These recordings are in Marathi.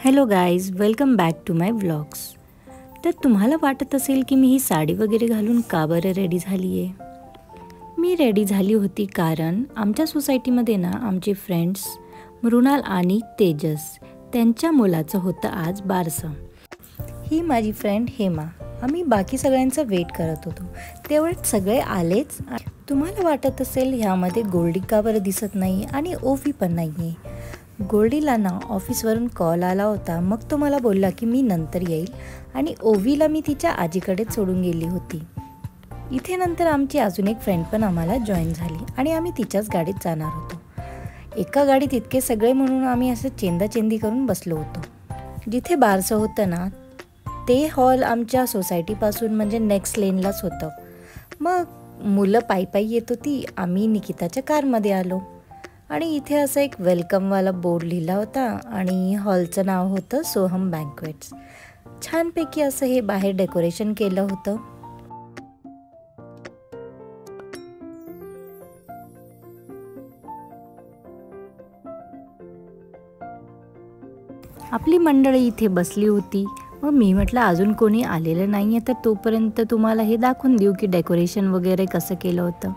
Hello guys, welcome back to my vlogs. तर तुम्हाला वाटत असेल की मी ही साडी वगैरे घालून का बरं रेडी झाली आहे। मी रेडी झाली होती कारण आमच्या सोसायटीमध्ये ना आमचे फ्रेंड्स मृणाल आणि तेजस त्यांच्या मुलाचं होतं आज बारसं। ही माझी फ्रेंड हेमा, आम्ही बाकी सगळ्यांचं वेट करत होतो, तेवढेच सगळे आलेच। तुम्हाला वाटत असेल ह्यामध्ये गोल्डी का बरं दिसत नाही आणि ओवी पण नाही आहे। गोल्डीला ना ऑफिसवरून कॉल आला होता, मग तो मला बोलला की मी नंतर येईल आणि ओवीला मी तिच्या आजीकडेच सोडून गेली होती। इथे नंतर आमची अजून एक फ्रेंड पण आम्हाला जॉईन झाली आणि आम्ही तिच्याच गाडीत जाणार होतो। एका गाडीत इतके सगळे म्हणून आम्ही असं चेंदाचेंदी करून बसलो होतो। जिथे बारसं होतं ना ते हॉल आमच्या सोसायटीपासून म्हणजे नेक्स्ट लेनलाच होतं। मग मुलं पायी पायी येत होती, आम्ही निकिताच्या कारमध्ये आलो आणि इथे असं एक वेलकमवाला बोर्ड लिहिला होता आणि हॉलचं नाव होतं सोहम बँक्वेट्स। छानपैकी असं हे बाहेर डेकोरेशन केलं होतं। आपली मंडळी इथे बसली होती। मग मी म्हटलं अजून कोणी आलेलं नाही आहे, तर तोपर्यंत तुम्हाला हे दाखवून देऊ की डेकोरेशन वगैरे कसं केलं होतं।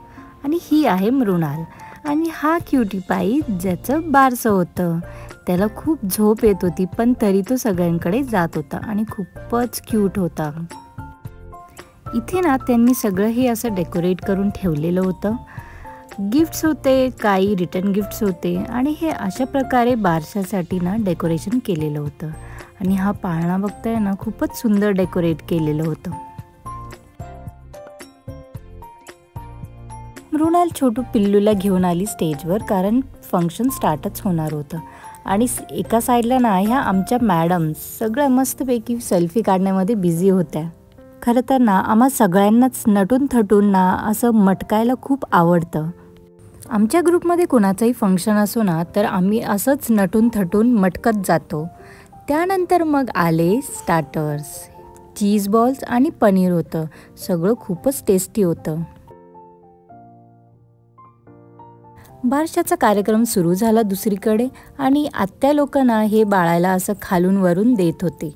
आणि ही आहे मृणाल आणि हा क्यूटी पाई ज्याचं बारसं होतं। त्याला खूप झोप येत होती, पण तरी तो सगळ्यांकडे जात होता आणि खूपच क्यूट होता। इथे ना त्यांनी सगळं हे असं डेकोरेट करून ठेवलेलं होतं। गिफ्ट्स होते, काही रिटर्न गिफ्ट्स होते आणि हे अशा प्रकारे बारशासाठी ना डेकोरेशन केलेलं होतं। आणि हा पाळणा बघताय ना, खूपच सुंदर डेकोरेट केलेलं होतं। मृणाल छोटू पिल्लूला घेऊन आली स्टेजवर, कारण फंक्शन स्टार्टच होणार होतं। आणि एका साईडला ना ह्या आमच्या मॅडम सगळ्या मस्तपैकी सेल्फी काढण्यामध्ये बिझी होत्या। खरं तर ना आम्हा सगळ्यांनाच नटून थटून ना असं मटकायला खूप आवडतं। आमच्या ग्रुपमध्ये कोणाचंही फंक्शन असो ना तर आम्ही असंच नटून थटून मटकत जातो। त्यानंतर मग आले स्टार्टर्स, चीज बॉल्स आणि पनीर होतं। सगळं खूपच टेस्टी होतं। बारशाचा कार्यक्रम सुरू झाला दुसरीकडे आणि आत्या लोकांना हे बाळाला असं खालून वरून देत होते।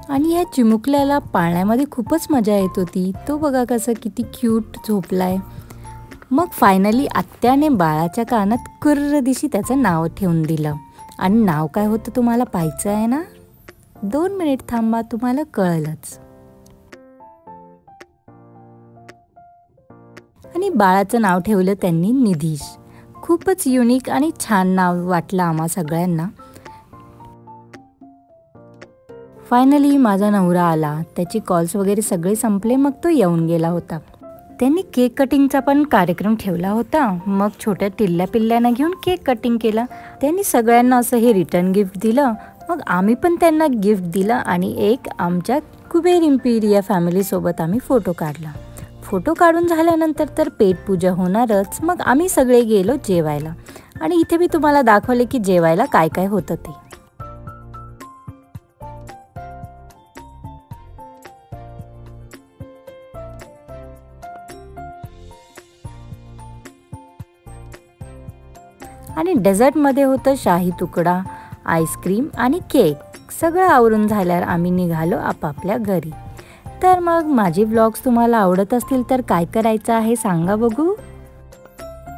आणि ह्या चिमुकल्याला पाळण्यामध्ये खूपच मजा येत होती। तो बघा कसं किती क्यूट झोपलाय। मग फायनली आत्याने बाळाच्या कानात कुर्र दिशी त्याचं नाव ठेवून दिलं। आणि नाव काय होतं तुम्हाला पाहायचं आहे ना? 2 मिनिट थांबा, तुम्हाला कळलंच। आणि बाळाचं नाव ठेवलं त्यांनी निधीश। खूपच युनिक आणि छान नाव वाटलं आम्हा सगळ्यांना। फायनली माझा नवरा आला, त्याची कॉल्स वगैरे सगळे संपले, मग तो येऊन गेला होता। त्यांनी केक कटिंगचा पण कार्यक्रम ठेवला होता। मग छोट्या टिल्ल्या पिल्ल्यांना घेऊन केक कटिंग केलं। त्यांनी सगळ्यांना असं हे रिटर्न गिफ्ट दिलं। मग आम्ही पण त्यांना गिफ्ट दिलं आणि एक आमच्या कुबेर इम्पिरिया फॅमिलीसोबत आम्ही फोटो काढला। फोटो काढून झाल्यानंतर तर पेटपूजा होणारच। मग आम्ही सगळे गेलो जेवायला आणि इथे मी तुम्हाला दाखवले की जेवायला काय काय होतं ते। आणि डेझर्टमध्ये होतं शाही तुकडा, आईस्क्रीम आणि केक। सगळं आवरून झाल्यावर आम्ही निघालो आपापल्या घरी। तर मग माझे व्लॉग्स तुम्हाला आवडत असतील तर काय करायचं आहे सांगा बघू?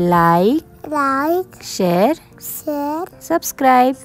Like, share, subscribe.